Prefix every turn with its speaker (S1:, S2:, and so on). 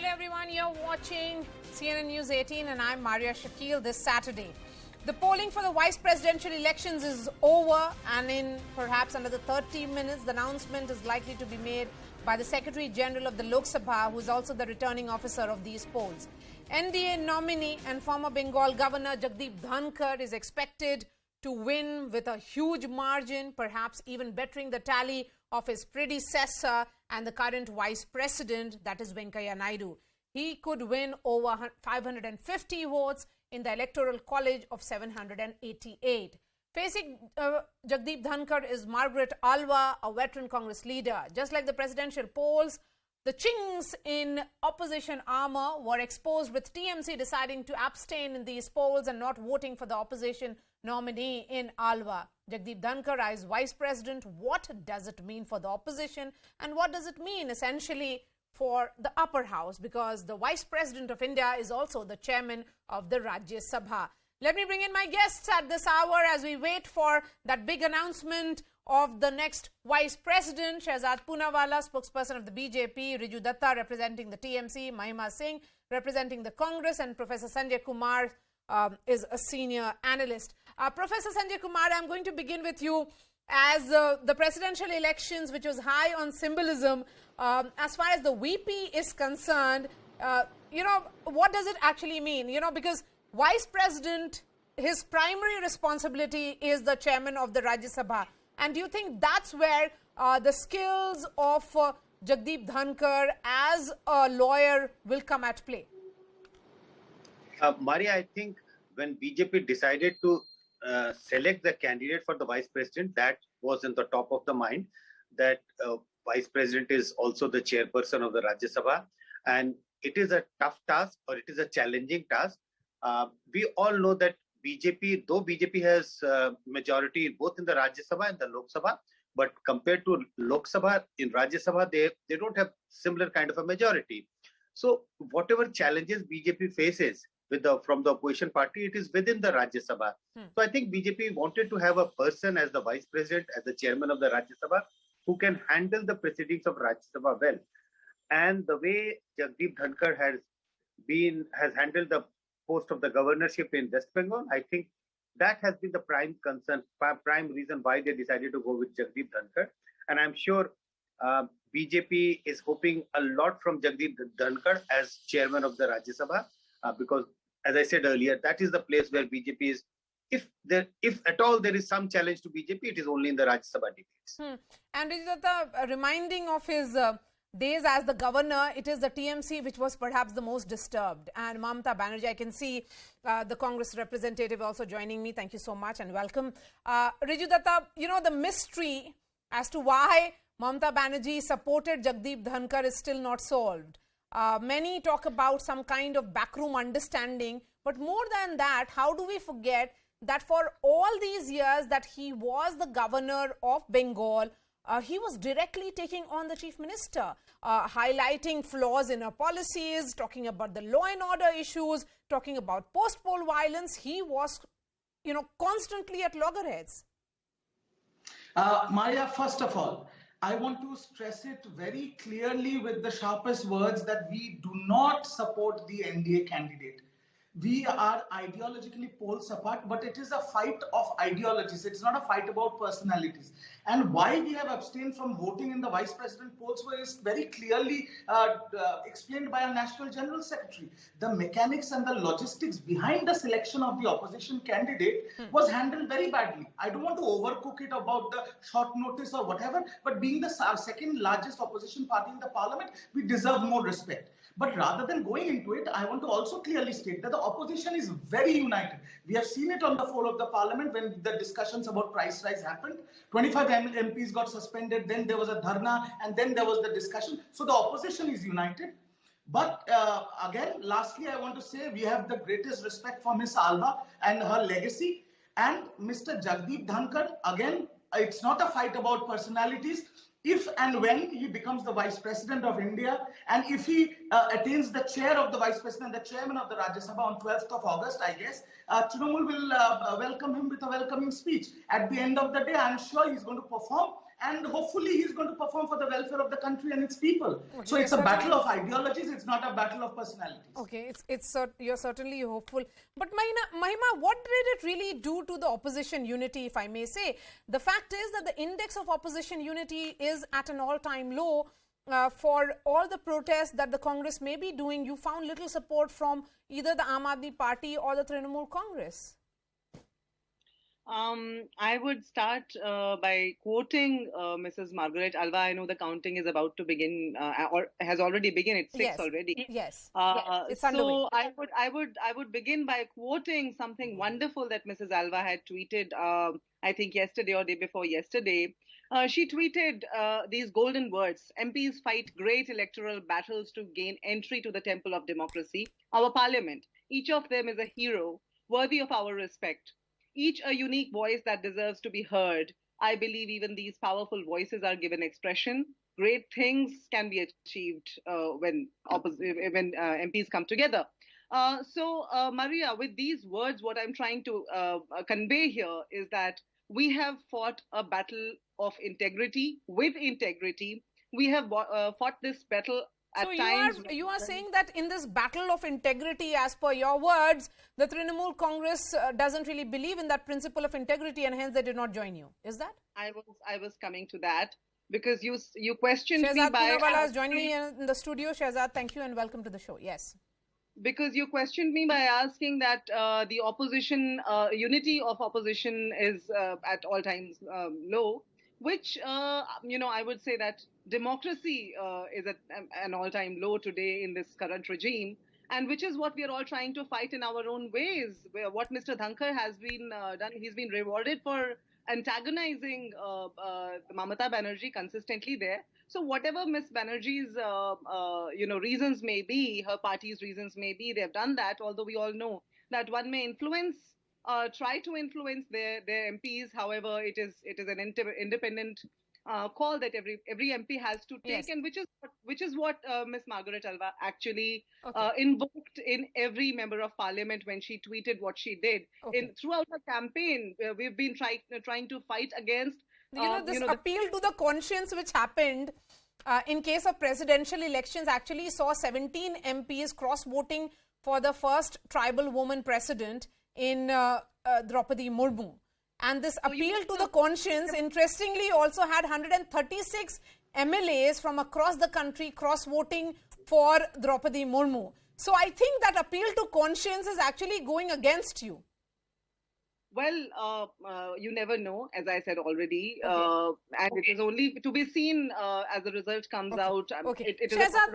S1: Hello everyone, you're watching CNN News 18 and I'm Maria Shakil this Saturday. The polling for the vice presidential elections is over, and in perhaps another 30 minutes, the announcement is likely to be made by the Secretary General of the Lok Sabha, who is also the returning officer of these polls. NDA nominee and former Bengal Governor Jasdeep Dhankhar is expected to win with a huge margin, perhaps even bettering the tally of his predecessor and the current vice president, that is Venkaiah Naidu. He could win over 550 votes in the electoral college of 788. Facing Jasdeep Dhankhar is Margaret Alva, a veteran Congress leader. Just like the presidential polls, the chinks in opposition armor were exposed, with TMC deciding to abstain in these polls and not voting for the opposition nominee in Alva. Jasdeep Dhankhar as vice president. What does it mean for the opposition, and what does it mean essentially for the upper house, because the vice president of India is also the chairman of the Rajya Sabha. Let me bring in my guests at this hour as we wait for that big announcement of the next vice president. Shehzad Poonawalla, spokesperson of the BJP, Riju Dutta representing the TMC, Mahima Singh representing the Congress, and Professor Sanjay Kumar is a senior analyst. Professor Sanjay Kumar, I'm going to begin with you. As the presidential elections, which was high on symbolism, as far as the VP is concerned, what does it actually mean? Because vice president, his primary responsibility is the chairman of the Rajya Sabha. And do you think that's where the skills of Jasdeep Dhankhar as a lawyer will come at play?
S2: Maria, I think when BJP decided to select the candidate for the vice president, that was in the top of the mind, that vice president is also the chairperson of the Rajya Sabha, and it is a tough task, or it is a challenging task. We all know that BJP, though BJP has majority both in the Rajya Sabha and the Lok Sabha, but compared to Lok Sabha, in Rajya Sabha, they don't have similar kind of a majority. So whatever challenges BJP faces from the opposition party, it is within the Rajya Sabha. So I think BJP wanted to have a person as the vice president, as the chairman of the Rajya Sabha, who can handle the proceedings of Rajya Sabha well. And the way Jasdeep Dhankhar has handled the post of the governorship in West Bengal, I think that has been the prime concern, prime reason why they decided to go with Jasdeep Dhankhar. And I'm sure BJP is hoping a lot from Jasdeep Dhankhar as chairman of the Rajya Sabha, because, as I said earlier, that is the place where BJP is. If at all there is some challenge to BJP, it is only in the Rajya Sabha debates.
S1: And is that reminding of his days as the governor, it is the TMC which was perhaps the most disturbed. And Mamata Banerjee, I can see the Congress representative also joining me. Thank you so much and welcome. Riju Dutta, the mystery as to why Mamata Banerjee supported Jasdeep Dhankhar is still not solved. Many talk about some kind of backroom understanding, but more than that, how do we forget that for all these years that he was the governor of Bengal, he was directly taking on the chief minister, highlighting flaws in our policies, talking about the law and order issues, talking about post-poll violence. He was, constantly at loggerheads.
S3: Maria, first of all, I want to stress it very clearly with the sharpest words that we do not support the NDA candidate. We are ideologically poles apart, but it is a fight of ideologies. It's not a fight about personalities. And why we have abstained from voting in the vice president polls is very clearly explained by our National General Secretary. The mechanics and the logistics behind the selection of the opposition candidate was handled very badly. I don't want to overcook it about the short notice or whatever, but being the second largest opposition party in the parliament, we deserve more respect. But rather than going into it, I want to also clearly state that the opposition is very united. We have seen it on the floor of the parliament when the discussions about price rise happened. 25 MPs got suspended, then there was a dharna, and then there was the discussion. So the opposition is united. But again, lastly, I want to say we have the greatest respect for Ms. Alva and her legacy. And Mr. Jasdeep Dhankhar, again, it's not a fight about personalities. If and when he becomes the vice president of India, and if he attains the chair of the vice president, the chairman of the Rajya Sabha on 12th of August, I guess, Trinamool will welcome him with a welcoming speech. At the end of the day, I'm sure he's going to perform and hopefully he's going to perform for the welfare of the country and its people.
S1: Okay,
S3: So it's a battle of ideologies, it's not a battle of personalities.
S1: Okay, you're certainly hopeful. But Mahima, what did it really do to the opposition unity, if I may say? The fact is that the index of opposition unity is at an all-time low. For all the protests that the Congress may be doing, you found little support from either the Aam Aadmi Party or the Trinamool Congress.
S4: I would start by quoting Mrs. Margaret Alva. I know the counting is about to begin or has already begun. It's 6 already.
S1: Yes. It's
S4: so I would begin by quoting something wonderful that Mrs. Alva had tweeted. I think yesterday or day before yesterday. She tweeted these golden words: MPs fight great electoral battles to gain entry to the temple of democracy, our parliament. Each of them is a hero, worthy of our respect. Each a unique voice that deserves to be heard. I believe even these powerful voices are given expression. Great things can be achieved when MPs come together. So, Maria, with these words, what I'm trying to convey here is that we have fought a battle of integrity with integrity. We have fought this battle at times.
S1: So you are saying that in this battle of integrity, as per your words, the Trinamool Congress doesn't really believe in that principle of integrity, and hence they did not join you. Is that?
S4: I was coming to that because you questioned me by.
S1: Shehzad Poonawala has joined me in the studio. Shehzad, thank you and welcome to the show. Yes.
S4: Because you questioned me by asking that the opposition, unity of opposition is at all times low, which, I would say that democracy is at an all-time low today in this current regime, and which is what we are all trying to fight in our own ways. What Mr. Dhankhar has been done, he's been rewarded for antagonizing Mamata Banerjee consistently there. So whatever Miss Banerjee's, reasons may be, her party's reasons may be, they've done that, although we all know that one may influence, try to influence their MPs. However, it is an independent call that every MP has to take, and which is what Miss Margaret Alva actually invoked in every member of parliament when she tweeted what she did. Throughout her campaign, we've been trying to fight against
S1: this appeal to the conscience which happened in case of presidential elections actually saw 17 MPs cross-voting for the first tribal woman president in Draupadi Murmu. And this appeal to the conscience, interestingly, also had 136 MLAs from across the country cross-voting for Draupadi Murmu. So I think that appeal to conscience is actually going against you.
S4: Well, you never know, as I said already, and it is only to be seen as the result comes out.
S1: Okay.
S4: It is
S1: Shehzad,